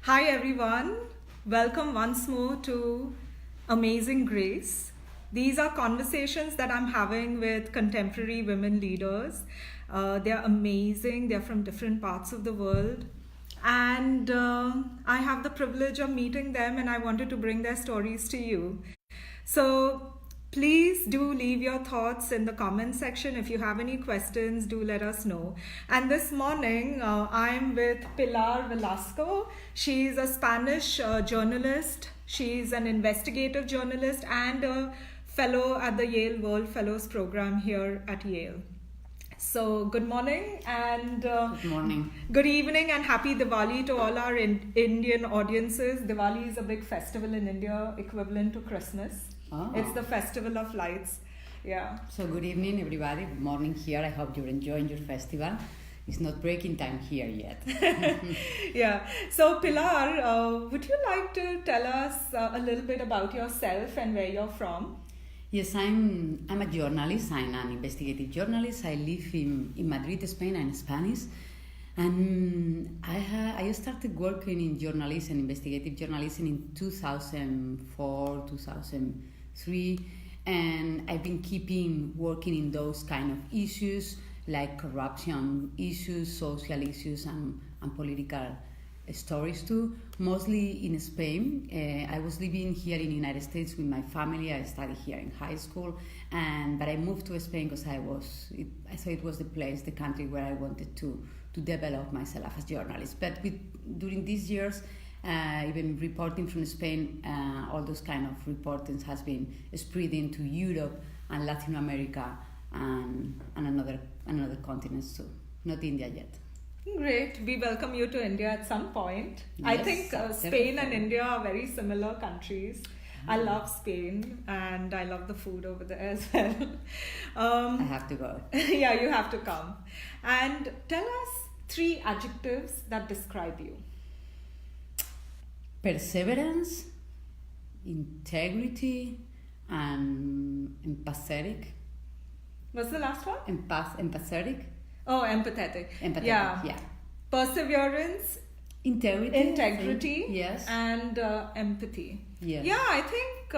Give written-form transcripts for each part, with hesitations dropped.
Hi everyone, welcome once more to Amazing Grace. These are conversations that I'm having with contemporary women leaders. They're amazing, they're from different parts of the world. And I have the privilege of meeting them, and I wanted to bring their stories to you. So please do leave your thoughts in the comment section. If you have any questions, do let us know. And this morning, I'm with Pilar Velasco. She's a Spanish journalist. She's an investigative journalist and a fellow at the Yale World Fellows program here at Yale. So good morning and Good morning. Good evening and happy Diwali to all our Indian audiences. Diwali is a big festival in India, equivalent to Christmas. Oh. It's the festival of lights. Yeah. So good evening, everybody. Good morning here. I hope you're enjoying your festival. It's not breaking time here yet. Yeah. So Pilar, would you like to tell us a little bit about yourself and where you're from? Yes, I'm a journalist. I'm an investigative journalist. I live in Madrid, Spain. I'm Spanish. And I started working in journalism, investigative journalism in 2004, 2003. And I've been keeping working in those kind of issues like corruption issues, social issues, and political stories too, mostly in Spain. I was living here in the United States with my family. I studied here in high school, but I moved to Spain because I thought it was the country where I wanted to develop myself as a journalist. But during these years, even reporting from Spain, all those kind of reportings has been spreading to Europe and Latin America and another continents too, not India yet. Great. We welcome you to India at some point. Yes, I think Spain and India are very similar countries. I love Spain and I love the food over there as well. I have to go. Yeah, you have to come. And tell us 3 adjectives that describe you. Perseverance, integrity, and empathetic. What's the last one? Empathetic. Oh, empathetic. Empathetic, yeah. Perseverance, integrity, yes, and empathy. Yes. Yeah, I think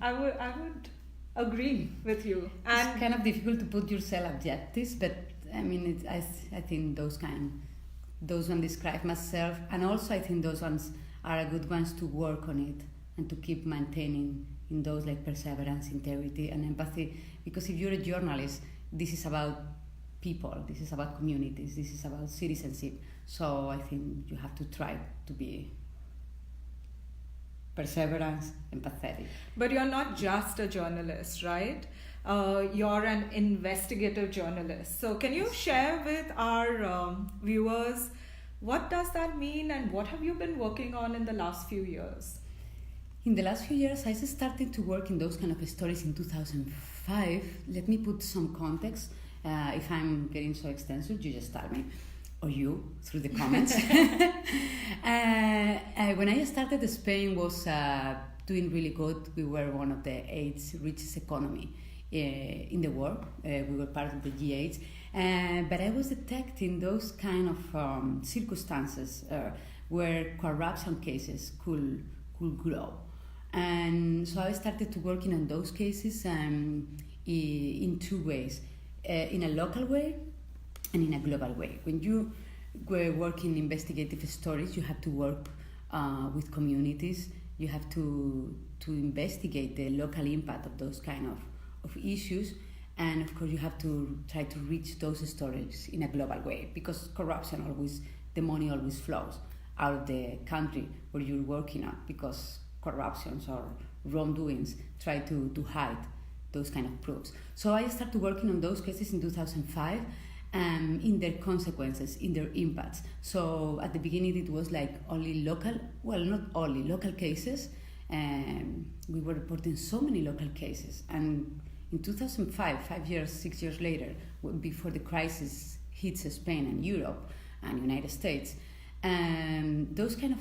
I would agree with you. And it's kind of difficult to put yourself adjectives, but I mean, I think those ones describe myself, and also I think those ones are good ones to work on it and to keep maintaining in those like perseverance, integrity, and empathy. Because if you're a journalist, this is about people, this is about communities, this is about citizenship. So I think you have to try to be perseverance, empathetic. But you're not just a journalist, right? You're an investigative journalist. So can you share with our viewers what does that mean and what have you been working on in the last few years? In the last few years, I started to work in those kind of stories in 2005. Let me put some context. If I'm getting so extensive, you just tell me, or you, through the comments. When I started, Spain was doing really good. We were one of the 8 richest economy in the world. We were part of the G8. But I was detecting those kind of circumstances where corruption cases could grow. And so I started to working on those cases in 2 ways. In a local way and in a global way. When you were working investigative stories, you have to work with communities. You have to investigate the local impact of those kind of issues. And of course, you have to try to reach those stories in a global way, because corruption the money always flows out of the country where you're working on, because corruptions or wrongdoings try to hide those kind of proofs. So I started working on those cases in 2005, in their consequences, in their impacts. So at the beginning it was like only local, well, not only local cases, we were reporting so many local cases. And in 2005, 6 years later, before the crisis hits Spain and Europe and United States, those kind of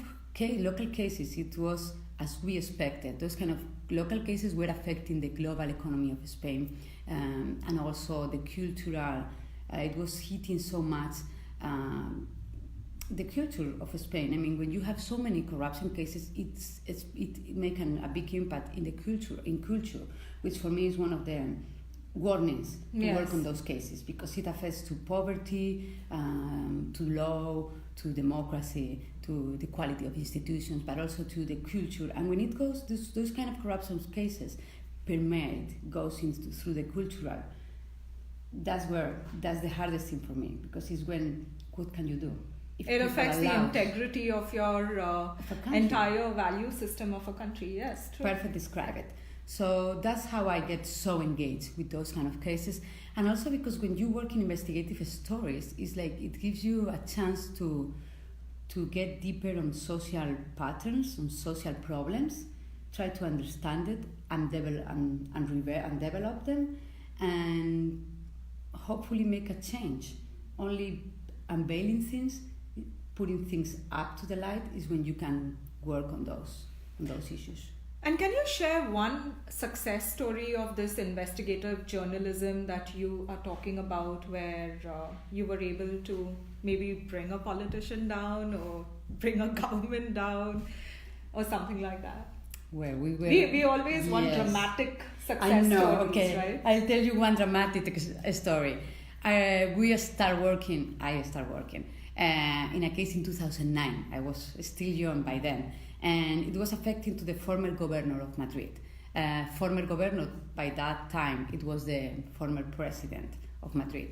local cases, it was as we expected. Those kind of local cases were affecting the global economy of Spain, and also the cultural. It was hitting so much the culture of Spain. I mean, when you have so many corruption cases, it make a big impact in the culture, which for me is one of the warnings to work on those cases, because it affects to poverty, to law, to democracy, to the quality of institutions, but also to the culture. And when it goes, those kind of corruption cases goes through the cultural. That's the hardest thing for me, because it's when, what can you do? If it affects the integrity of your entire value system of a country. Yes, true. Perfect, describe it. So that's how I get so engaged with those kind of cases. And also because when you work in investigative stories, it's like it gives you a chance to get deeper on social patterns, on social problems, try to understand it and develop them, and hopefully make a change. Only unveiling things, putting things up to the light, is when you can work on those issues. And can you share one success story of this investigative journalism that you are talking about, where you were able to maybe bring a politician down or bring a government down or something like that? Where we always want dramatic success stories, right? I'll tell you one dramatic story. I start working in a case in 2009. I was still young by then, and it was affecting to the former governor of Madrid. Former governor, by that time, it was the former president of Madrid.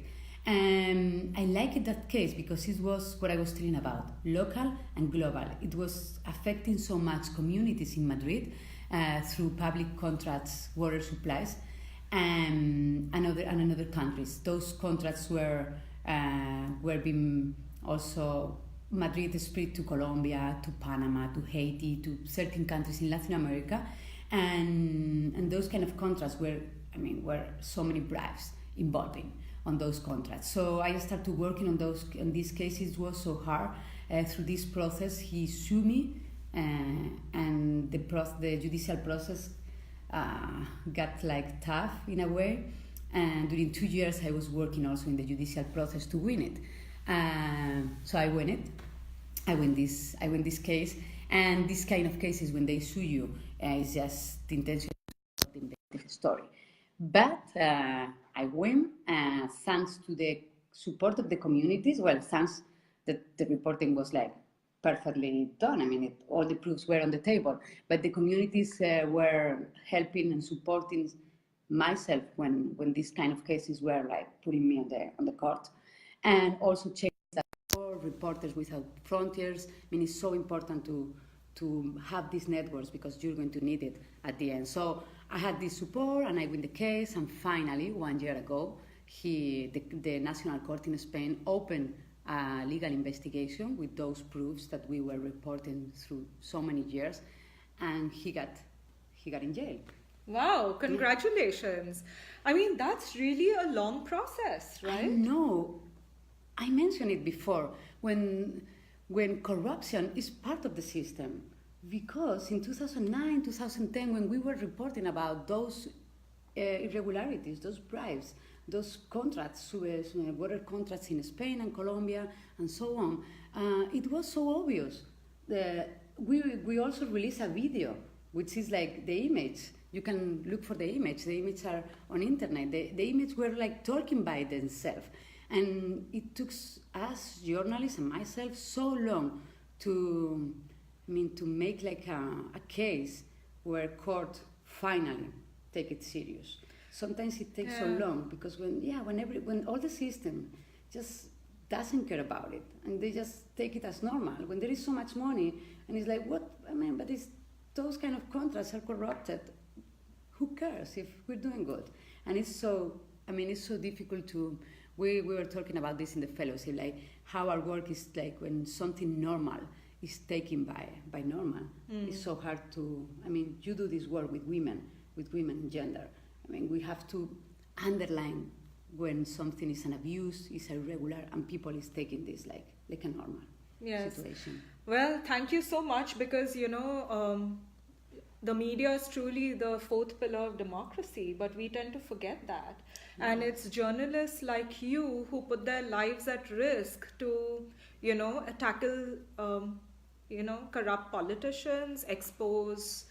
And I liked that case because it was what I was telling about, local and global. It was affecting so much communities in Madrid through public contracts, water supplies, and other countries. Those contracts were being also, Madrid spread to Colombia, to Panama, to Haiti, to certain countries in Latin America, and those kind of contracts were so many bribes involving on those contracts. So I started working on these cases. It was so hard. Through this process, he sued me, and the judicial process got like tough in a way. And during 2 years, I was working also in the judicial process to win it. So I win it. I win this case. And this kind of cases, when they sue you, is just the intention of the investigative story. But I win thanks to the support of the communities. Well, thanks that the reporting was like perfectly done. I mean, all the proofs were on the table. But the communities were helping and supporting myself when these kind of cases were like putting me on the court, and also checking that for Reporters Without Frontiers. I mean, it's so important to have these networks, because you're going to need it at the end. So I had this support, and I win the case. And finally, 1 year ago, the National Court in Spain opened a legal investigation with those proofs that we were reporting through so many years, and he got in jail. Wow, congratulations. I mean, that's really a long process, right? I know. I mentioned it before, when corruption is part of the system. Because in 2009, 2010, when we were reporting about those irregularities, those bribes, those contracts, water contracts in Spain and Colombia and so on, it was so obvious. We also released a video, which is like the image. You can look for the image. The images are on internet. The images were like talking by themselves. And it took us, journalists and myself, so long to make like a case where court finally take it serious. Sometimes it takes so long, because when all the system just doesn't care about it, and they just take it as normal, when there is so much money, and it's like, but those kind of contracts are corrupted. Who cares if we're doing good? And it's so difficult to. We were talking about this in the fellowship, like how our work is like when something normal is taken by normal. It's so hard to. You do this work with women and gender. We have to underline when something is an abuse, is irregular, and people is taking this like a normal situation. Well, thank you so much, because the media is truly the fourth pillar of democracy, but we tend to forget that. And it's journalists like you who put their lives at risk to, tackle, corrupt politicians, expose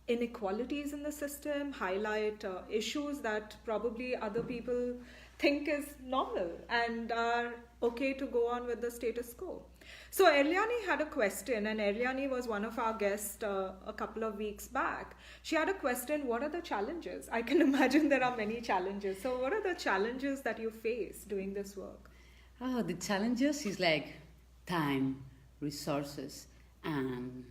inequalities in the system, highlight issues that probably other people think is normal and are okay to go on with the status quo. So Eliani had a question, and Eliani was one of our guests a couple of weeks back. She had a question, what are the challenges? I can imagine there are many challenges. So what are the challenges that you face doing this work? Oh, the challenges is like time, resources, and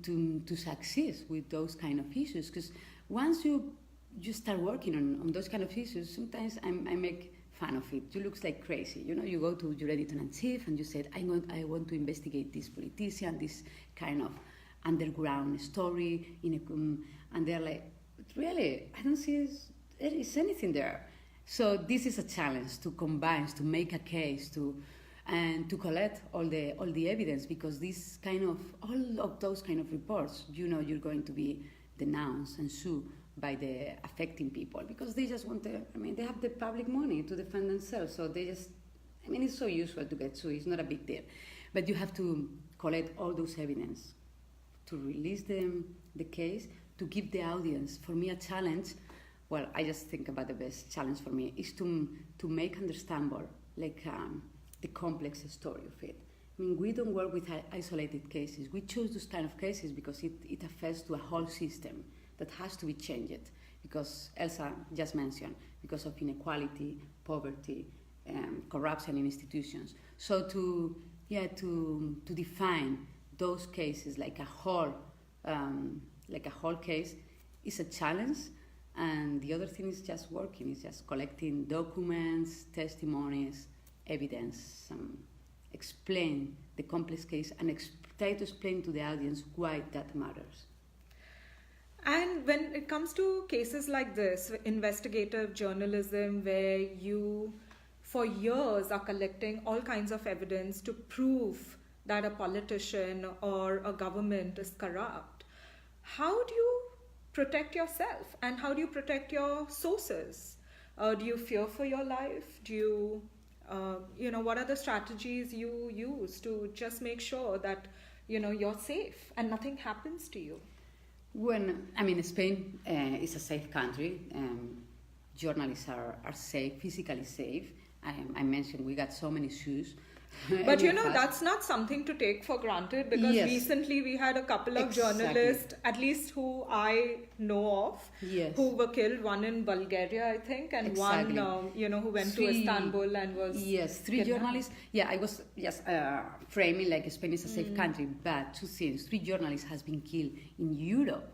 to succeed with those kind of issues. Because once you start working on those kind of issues, sometimes I make fun of it. You look like crazy. You go to your editor-in-chief and you said, I want to investigate this politician, this kind of underground story, and they're like, really, I don't see there is anything there. So this is a challenge to combine, to make a case, and to collect all the evidence, because all of those kind of reports, you're going to be denounced and sued by the affecting people, because they just they have the public money to defend themselves, so it's so useful to get sued, it's not a big deal. But you have to collect all those evidence to release the case, to give the audience, for me a challenge, well, I just think about the best challenge for me, is to make understandable, the complex story of it. We don't work with isolated cases. We choose those kind of cases because it affects to a whole system that has to be changed, because Elsa just mentioned, because of inequality, poverty, corruption in institutions. So to define those cases like a whole case is a challenge. And the other thing is just working, is just collecting documents, testimonies, evidence, explain the complex case, and try to explain to the audience why that matters. And when it comes to cases like this, investigative journalism, where you for years are collecting all kinds of evidence to prove that a politician or a government is corrupt, how do you protect yourself, and how do you protect your sources? Do you fear for your life? Do you what are the strategies you use to just make sure that you're safe and nothing happens to you? Spain is a safe country. Journalists are safe, physically safe. I mentioned we got so many shoes. But that's not something to take for granted, because yes. Recently we had a couple of journalists, at least who I know of, yes. who were killed. One in Bulgaria, I think, and exactly. one who went to Istanbul and was three journalists. I was just framing like Spain is a safe country, but two things. 3 journalists has been killed in Europe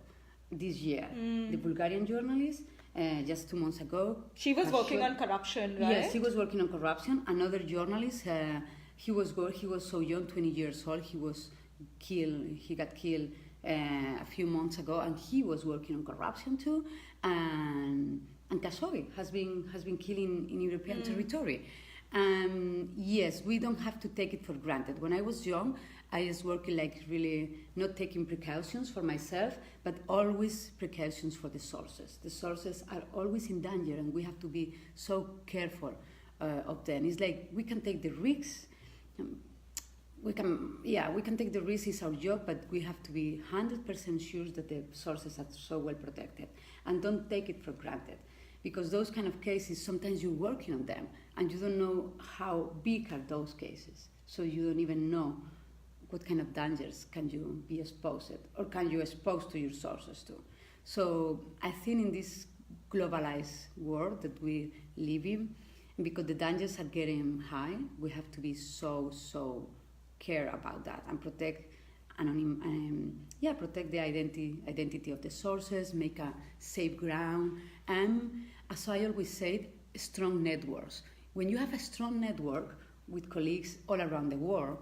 this year. The Bulgarian journalist, just 2 months ago. She was working on corruption, right? Yes, he was working on corruption. Another journalist, he was so young, 20 years old. He was killed. He got killed a few months ago, and he was working on corruption too. And Khashoggi has been killed in European territory. Yes, we don't have to take it for granted. When I was young, I was working really not taking precautions for myself, but always precautions for the sources. The sources are always in danger, and we have to be so careful of them. It's like we can take the risks. We can take the risk, it's our job, but we have to be 100% sure that the sources are so well protected, and don't take it for granted. Because those kind of cases, sometimes you're working on them and you don't know how big are those cases. So you don't even know what kind of dangers can you be exposed, or can you expose to your sources too. So I think in this globalized world that we live in, because the dangers are getting high, we have to be so care about that and protect protect the identity of the sources, make a safe ground, and as I always say, strong networks. When you have a strong network with colleagues all around the world,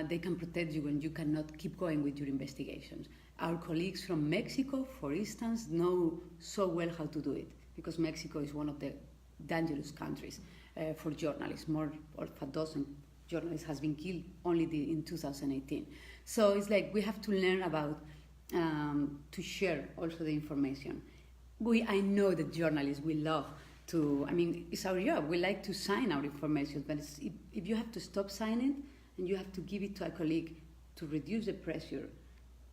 they can protect you when you cannot keep going with your investigations. Our colleagues from Mexico, for instance, know so well how to do it, because Mexico is one of the dangerous countries for journalists. More of a dozen journalist has been killed only in 2018. So it's like we have to learn about to share also the information. I know that journalists will love to, I mean, it's our job. We like to sign our information, but if you have to stop signing and you have to give it to a colleague to reduce the pressure.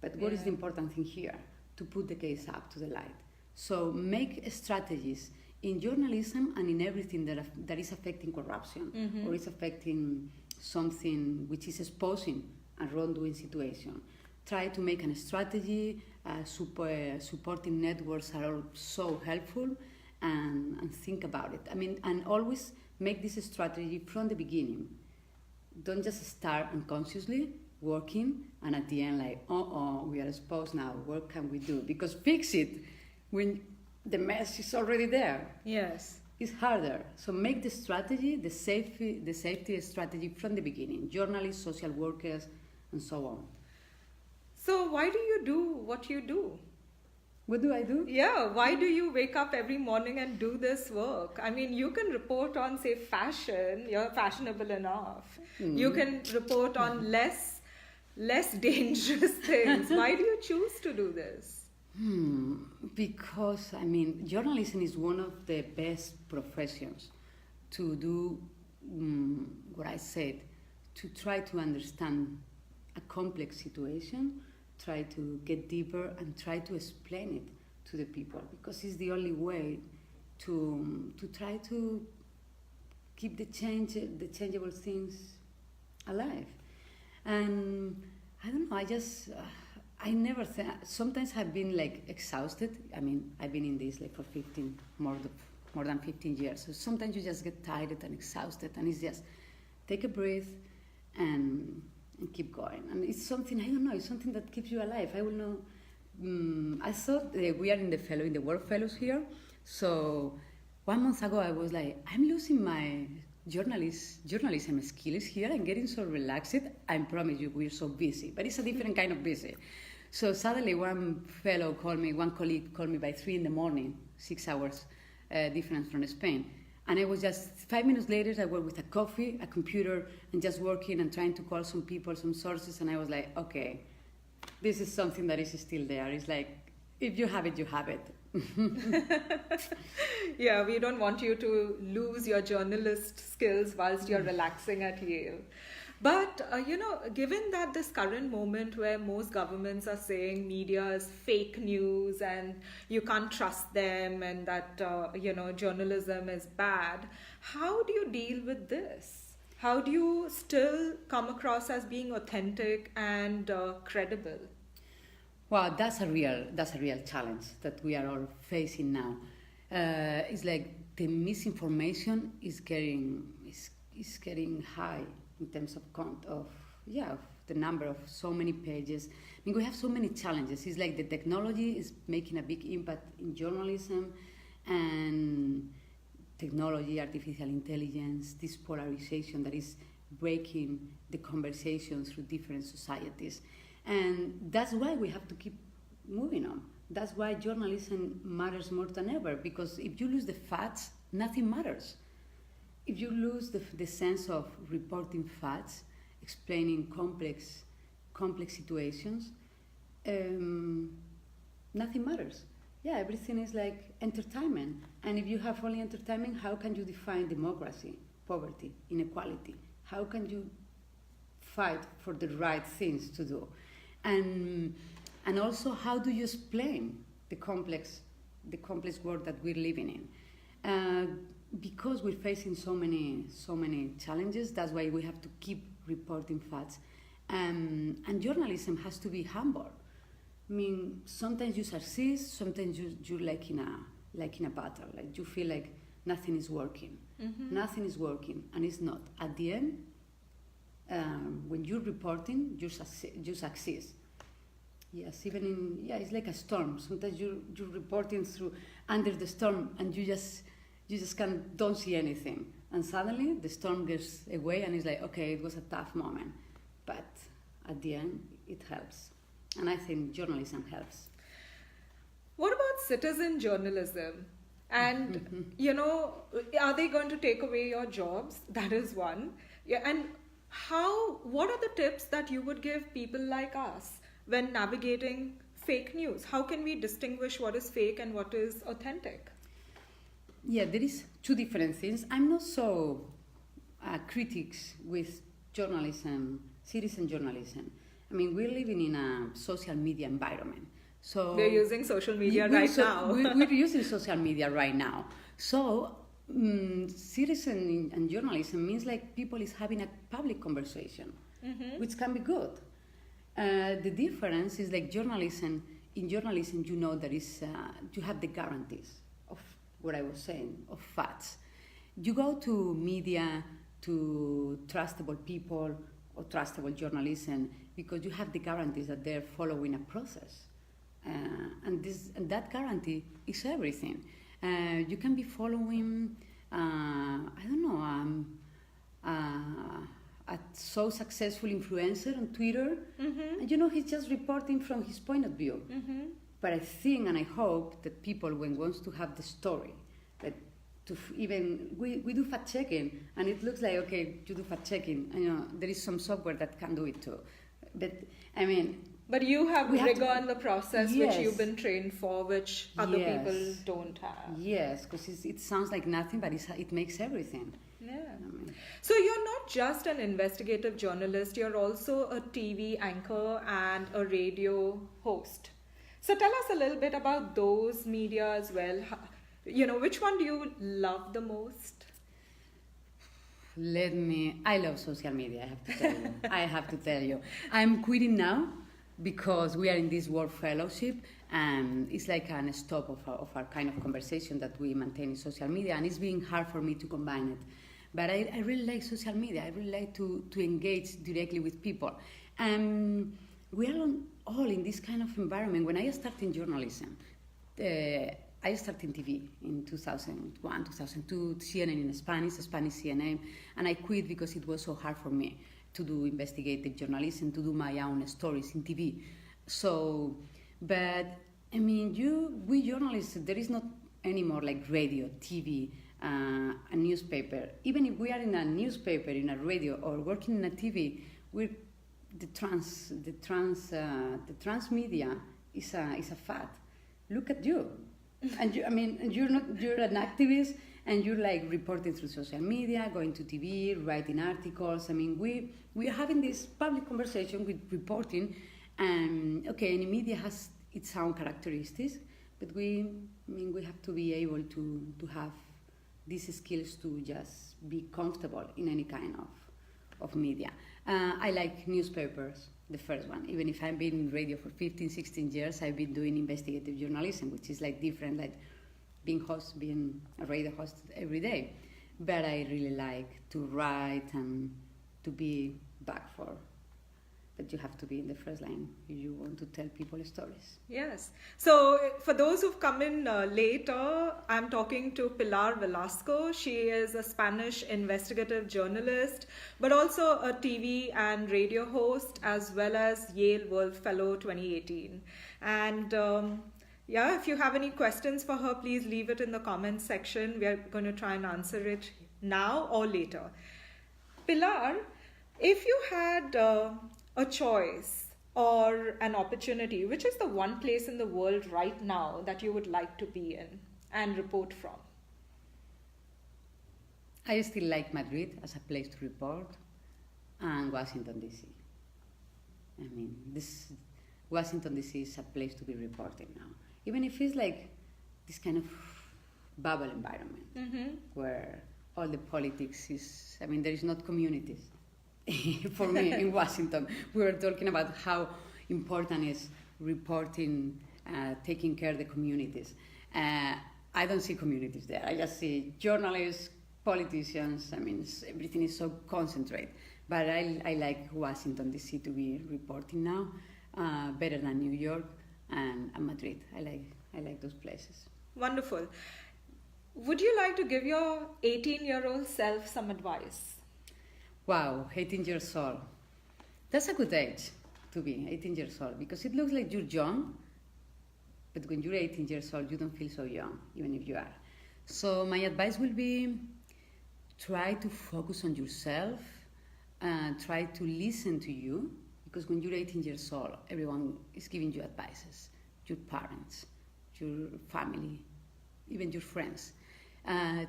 But what is the important thing here? To put the case up to the light. So make strategies in journalism and in everything that is affecting corruption or is affecting something which is exposing a wrongdoing situation. Try to make a strategy. Supporting networks are so helpful, and think about it. I mean, and always make this strategy from the beginning. Don't just start unconsciously working and at the end like, we are exposed now. What can we do? Because fix it when the mess is already there. Yes. It's harder. So make the strategy, the safety strategy from the beginning. Journalists, social workers, and so on. So why do you do what you do? What do I do? Yeah, why do you wake up every morning and do this work? I mean, you can report on, say, fashion. You're fashionable enough. You can report on less dangerous things. Why do you choose to do this? Because, I mean, journalism is one of the best professions to do what I said, to try to understand a complex situation, try to get deeper and try to explain it to the people, because it's the only way to try to keep the changeable things alive. And I don't know, I never sometimes I've been like exhausted. I mean, I've been in this like for more than 15 years. So sometimes you just get tired and exhausted, and it's just take a breath and keep going. And it's something, I don't know, it's something that keeps you alive. I will know. I thought we are in the World Fellows here. So 1 month ago, I was like, I'm losing my journalism skills here. I'm getting so relaxed. I promise you, we're so busy, but it's a different kind of busy. So suddenly one colleague called me by 3 a.m, 6 hours difference from Spain. And I was just 5 minutes later, I was with a coffee, a computer, and just working and trying to call some people, some sources. And I was like, okay, this is something that is still there. It's like, if you have it, you have it. Yeah, we don't want you to lose your journalist skills whilst you're relaxing at Yale. But, given that this current moment where most governments are saying media is fake news and you can't trust them and that, journalism is bad, how do you deal with this? How do you still come across as being authentic and credible? Well, that's a real challenge that we are all facing now. It's like the misinformation is getting high in terms of the number of so many pages. I mean, we have so many challenges. It's like the technology is making a big impact in journalism, and technology, artificial intelligence, this polarization that is breaking the conversation through different societies. And that's why we have to keep moving on. That's why journalism matters more than ever, because if you lose the facts, nothing matters. If you lose the sense of reporting facts, explaining complex situations, nothing matters. Yeah, everything is like entertainment. And if you have only entertainment, how can you define democracy, poverty, inequality? How can you fight for the right things to do? And also, how do you explain the complex world that we're living in? Because we're facing so many challenges, that's why we have to keep reporting facts. And journalism has to be humble. I mean, sometimes you succeed, sometimes you're like in a battle, like you feel like nothing is working. Nothing is working, and it's not. At the end, when you're reporting, you succeed. Yes, it's like a storm. Sometimes you're reporting under the storm, and you just don't see anything. And suddenly the storm gets away, and it's like, okay, it was a tough moment, but at the end it helps. And I think journalism helps. What about citizen journalism? And, are they going to take away your jobs? That is one. Yeah, and what are the tips that you would give people like us when navigating fake news? How can we distinguish what is fake and what is authentic? Yeah, there is two different things. I'm not so critics with journalism, citizen journalism. I mean, we're living in a social media environment. So we're using social media right now. We're using social media right now. So citizen and journalism means like people is having a public conversation, which can be good. The difference is like journalism. In journalism, you know there is you have the guarantees of what I was saying of facts. You go to media, to trustable people or trustable journalism because you have the guarantees that they're following a process. And that guarantee is everything. You can be following, I don't know, a so successful influencer on Twitter, and you know he's just reporting from his point of view. But I think and I hope that people, when wants to have the story, that we do fact checking, and it looks like okay, you do fact checking, and you know there is some software that can do it too. But I mean. But you have rigor in the process, yes. which you've been trained for, which other yes. people don't have. Yes, because it sounds like nothing, but it makes everything. Yeah. So you're not just an investigative journalist, you're also a TV anchor and a radio host. So tell us a little bit about those media as well. You know, which one do you love the most? I love social media, I have to tell you. I have to tell you. I'm quitting now because we are in this World Fellowship, and it's like a stop of our kind of conversation that we maintain in social media, and it's being hard for me to combine it. But I really like social media. I really like to engage directly with people. We are all in this kind of environment. When I started in journalism, I started in TV in 2001, 2002, CNN in Spanish CNN, and I quit because it was so hard for me to do investigative journalism, to do my own stories in TV. So, but I mean, we journalists, there is not anymore like radio, TV, a newspaper. Even if we are in a newspaper, in a radio, or working in a TV, the transmedia is a fact. Look at you, and you're an activist, and you're like reporting through social media, going to TV, writing articles. I mean, we are having this public conversation with reporting, and okay, any media has its own characteristics, but we have to be able to have these skills to just be comfortable in any kind of media. I like newspapers, the first one. Even if I've been in radio for 15, 16 years, I've been doing investigative journalism, which is like different, like being a radio host every day. But I really like to write and to be back for. But you have to be in the first line if you want to tell people stories. Yes. So for those who've come in later, I'm talking to Pilar Velasco. She is a Spanish investigative journalist, but also a TV and radio host, as well as Yale World Fellow 2018. And if you have any questions for her, please leave it in the comments section. We are going to try and answer it now or later. Pilar, if you had a choice or an opportunity, which is the one place in the world right now that you would like to be in and report from? I still like Madrid as a place to report, and Washington, D.C. I mean, Washington, D.C. is a place to be reporting now. Even if it's like this kind of bubble environment where all the politics is, there is not communities. For me in Washington, we were talking about how important is reporting, taking care of the communities. I don't see communities there. I just see journalists, politicians. Everything is so concentrated. But I like Washington, D.C. to be reporting now, better than New York and Madrid. I like those places. Wonderful. Would you like to give your 18-year-old self some advice? Wow, 18 years old. That's a good age to be 18 years old, because it looks like you're young, but when you're 18 years old, you don't feel so young, even if you are. So my advice will be try to focus on yourself, try to listen to you, because when you're 18 years old, everyone is giving you advices, your parents, your family, even your friends.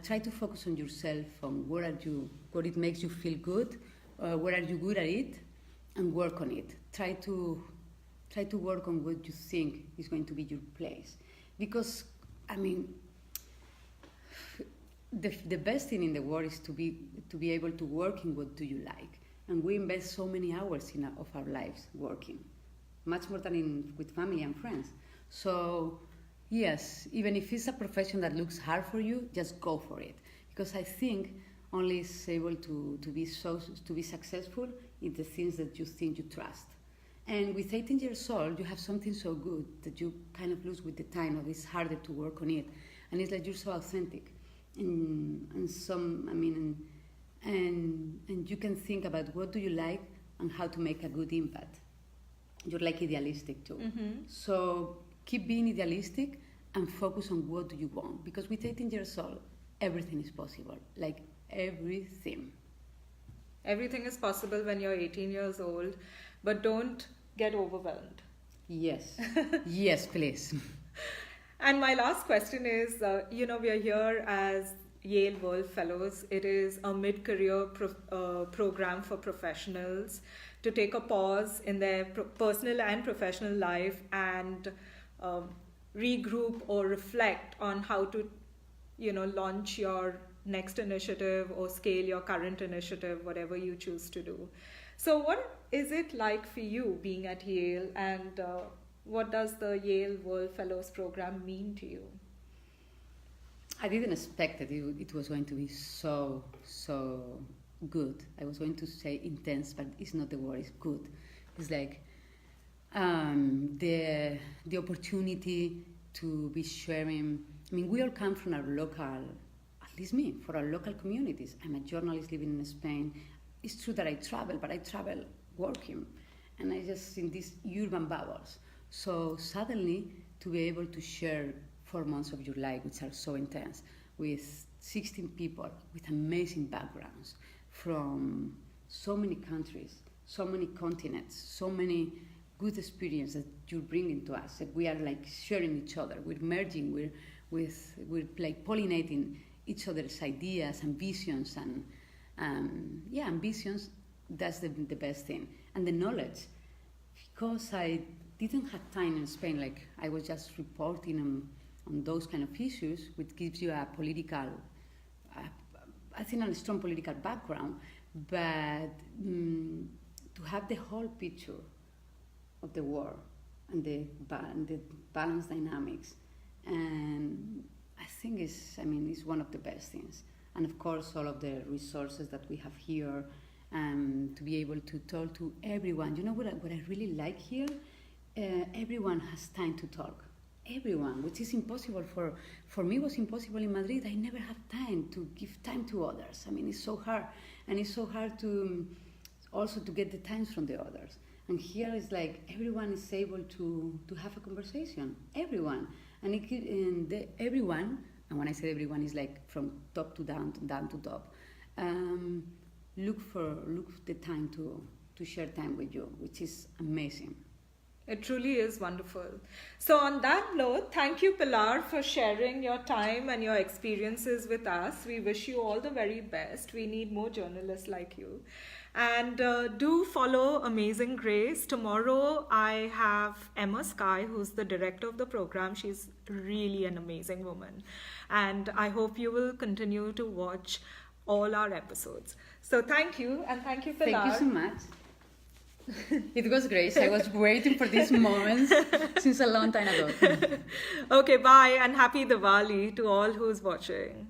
Try to focus on yourself, on what it makes you feel good, where are you good at it, and work on it. Try to work on what you think is going to be your place. Because, I mean, the best thing in the world is to be able to work in what do you like. And we invest so many hours of our lives working, much more than with family and friends. So, yes, even if it's a profession that looks hard for you, just go for it. Because I think only is able to be successful in the things that you think you trust. And with 18 years old, you have something so good that you kind of lose with the time, or it's harder to work on it. And it's like you're so authentic. And you can think about what do you like and how to make a good impact. You're like idealistic too. Mm-hmm. So keep being idealistic and focus on what do you want. Because with 18 years old, everything is possible. Like everything. Everything is possible when you're 18 years old, but don't get overwhelmed. Yes. Yes, please. And my last question is, we are here as Yale World Fellows. It is a mid-career program for professionals to take a pause in their personal and professional life and regroup or reflect on how to, launch your next initiative or scale your current initiative, whatever you choose to do. So what is it like for you being at Yale, and what does the Yale World Fellows program mean to you? I didn't expect that it was going to be so good. I was going to say intense, but it's not the word, it's good. It's like the opportunity to be sharing. I mean, we all come from our local, at least me, for our local communities. I'm a journalist living in Spain. It's true that I travel, but I travel working. And I just in these urban bubbles. So suddenly to be able to share 4 months of your life, which are so intense, with 16 people with amazing backgrounds from so many countries, so many continents, so many good experiences that you're bringing to us. That we are like sharing each other, we're merging, we're like pollinating each other's ideas and visions, and ambitions. That's the best thing. And the knowledge, because I didn't have time in Spain, like I was just reporting on those kind of issues, which gives you a political, I think a strong political background, but to have the whole picture of the war and the balance dynamics, and I think it's one of the best things. And of course, all of the resources that we have here, to be able to talk to everyone. You know what I really like here? Everyone has time to talk. Everyone, which is impossible for me, was impossible in Madrid. I never have time to give time to others. I mean, it's so hard, and it's so hard to also to get the times from the others. And here it's like everyone is able to have a conversation. Everyone, everyone, and when I say everyone, is like from top to down to top. Look the time to share time with you, which is amazing. It truly is wonderful. So on that note, thank you, Pilar, for sharing your time and your experiences with us. We wish you all the very best. We need more journalists like you. And do follow Amazing Grace. Tomorrow I have Emma Sky, who's the director of the program. She's really an amazing woman. And I hope you will continue to watch all our episodes. So thank you, and thank you, Pilar. Thank you so much. It was great. I was waiting for these moments since a long time ago. Okay, bye, and happy Diwali to all who's watching.